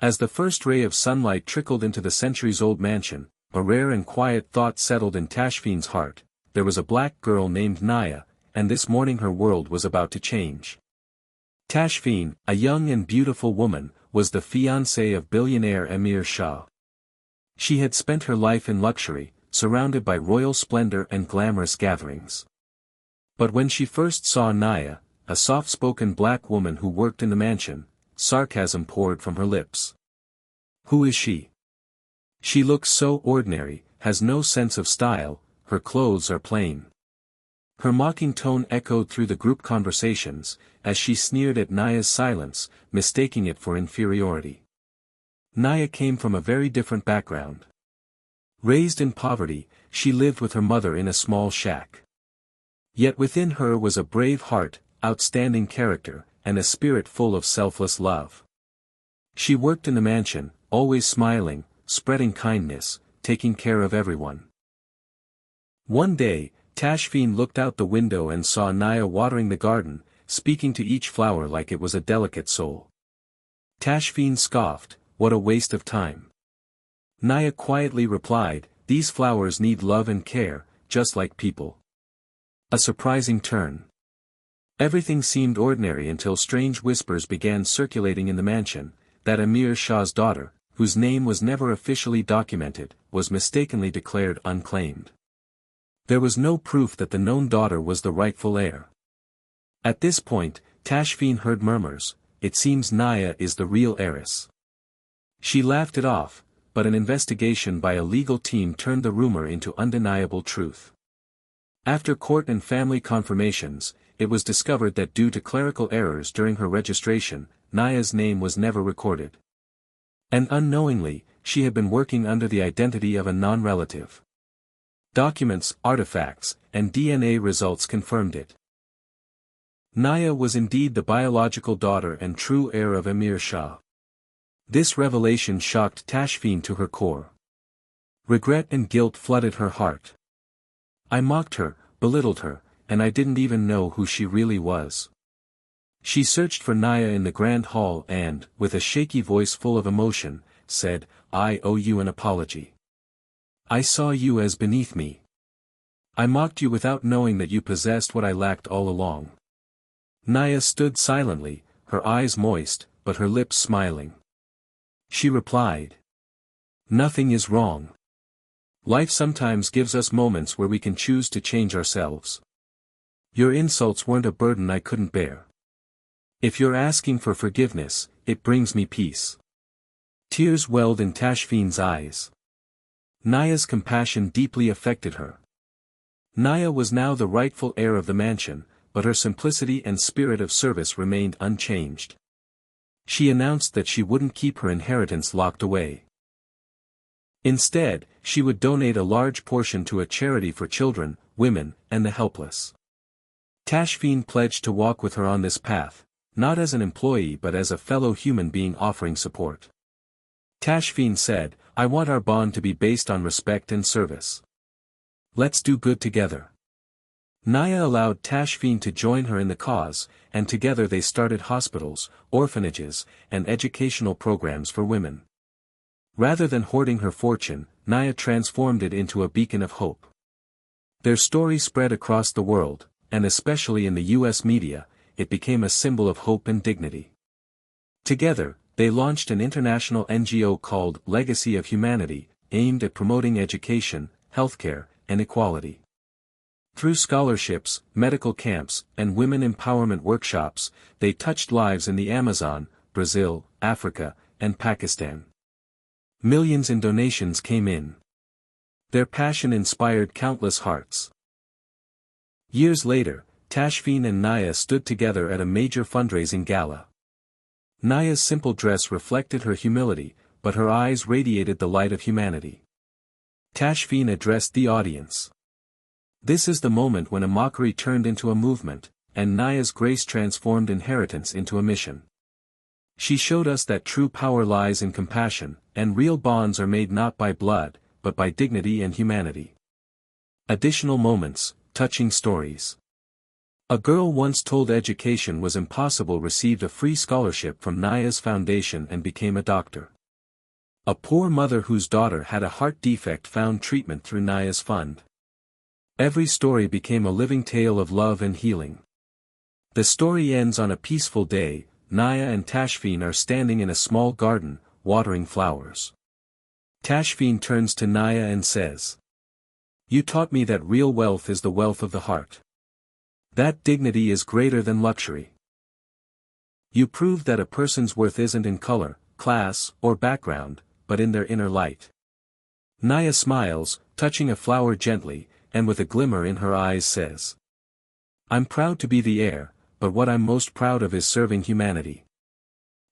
As the first ray of sunlight trickled into the centuries-old mansion, a rare and quiet thought settled in Tashfeen's heart. There was a black girl named Naya, and this morning her world was about to change. Tashfeen, a young and beautiful woman, was the fiancée of billionaire Emir Shah. She had spent her life in luxury, surrounded by royal splendor and glamorous gatherings. But when she first saw Naya, a soft-spoken black woman who worked in the mansion, sarcasm poured from her lips. Who is she? She looks so ordinary, has no sense of style, her clothes are plain. Her mocking tone echoed through the group conversations, as she sneered at Naya's silence, mistaking it for inferiority. Naya came from a very different background. Raised in poverty, she lived with her mother in a small shack. Yet within her was a brave heart, outstanding character, and a spirit full of selfless love. She worked in the mansion, always smiling, spreading kindness, taking care of everyone. One day, Tashfeen looked out the window and saw Naya watering the garden, speaking to each flower like it was a delicate soul. Tashfeen scoffed, "What a waste of time." Naya quietly replied, "These flowers need love and care, just like people." A surprising turn. Everything seemed ordinary until strange whispers began circulating in the mansion, that Emir Shah's daughter, whose name was never officially documented, was mistakenly declared unclaimed. There was no proof that the known daughter was the rightful heir. At this point, Tashfeen heard murmurs, "It seems Naya is the real heiress." She laughed it off, but an investigation by a legal team turned the rumor into undeniable truth. After court and family confirmations, it was discovered that due to clerical errors during her registration, Naya's name was never recorded. And unknowingly, she had been working under the identity of a non-relative. Documents, artifacts, and DNA results confirmed it. Naya was indeed the biological daughter and true heir of Emir Shah. This revelation shocked Tashfeen to her core. Regret and guilt flooded her heart. "I mocked her, belittled her, and I didn't even know who she really was." She searched for Naya in the grand hall and, with a shaky voice full of emotion, said, "I owe you an apology. I saw you as beneath me. I mocked you without knowing that you possessed what I lacked all along." Naya stood silently, her eyes moist, but her lips smiling. She replied, "Nothing is wrong. Life sometimes gives us moments where we can choose to change ourselves. Your insults weren't a burden I couldn't bear. If you're asking for forgiveness, it brings me peace." Tears welled in Tashfeen's eyes. Naya's compassion deeply affected her. Naya was now the rightful heir of the mansion, but her simplicity and spirit of service remained unchanged. She announced that she wouldn't keep her inheritance locked away. Instead, she would donate a large portion to a charity for children, women, and the helpless. Tashfeen pledged to walk with her on this path, not as an employee but as a fellow human being offering support. Tashfeen said, "I want our bond to be based on respect and service. Let's do good together." Naya allowed Tashfeen to join her in the cause, and together they started hospitals, orphanages, and educational programs for women. Rather than hoarding her fortune, Naya transformed it into a beacon of hope. Their story spread across the world, and especially in the US media, it became a symbol of hope and dignity. Together, they launched an international NGO called Legacy of Humanity, aimed at promoting education, healthcare, and equality. Through scholarships, medical camps, and women empowerment workshops, they touched lives in the Amazon, Brazil, Africa, and Pakistan. Millions in donations came in. Their passion inspired countless hearts. Years later, Tashfeen and Naya stood together at a major fundraising gala. Naya's simple dress reflected her humility, but her eyes radiated the light of humanity. Tashfeen addressed the audience. "This is the moment when a mockery turned into a movement, and Naya's grace transformed inheritance into a mission. She showed us that true power lies in compassion, and real bonds are made not by blood, but by dignity and humanity." Additional moments, touching stories. A girl once told education was impossible received a free scholarship from Naya's foundation and became a doctor. A poor mother whose daughter had a heart defect found treatment through Naya's fund. Every story became a living tale of love and healing. The story ends on a peaceful day. Naya and Tashfeen are standing in a small garden, watering flowers. Tashfeen turns to Naya and says, "You taught me that real wealth is the wealth of the heart. That dignity is greater than luxury. You proved that a person's worth isn't in color, class, or background, but in their inner light." Naya smiles, touching a flower gently, and with a glimmer in her eyes says, "I'm proud to be the heir, but what I'm most proud of is serving humanity.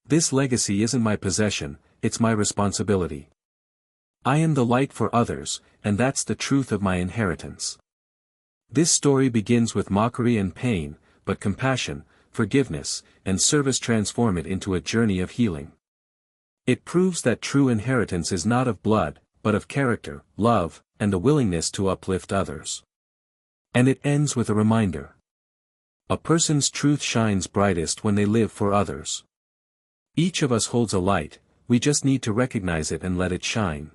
This legacy isn't my possession, it's my responsibility. I am the light for others, and that's the truth of my inheritance." This story begins with mockery and pain, but compassion, forgiveness, and service transform it into a journey of healing. It proves that true inheritance is not of blood, but of character, love, and a willingness to uplift others. And it ends with a reminder. A person's truth shines brightest when they live for others. Each of us holds a light, we just need to recognize it and let it shine.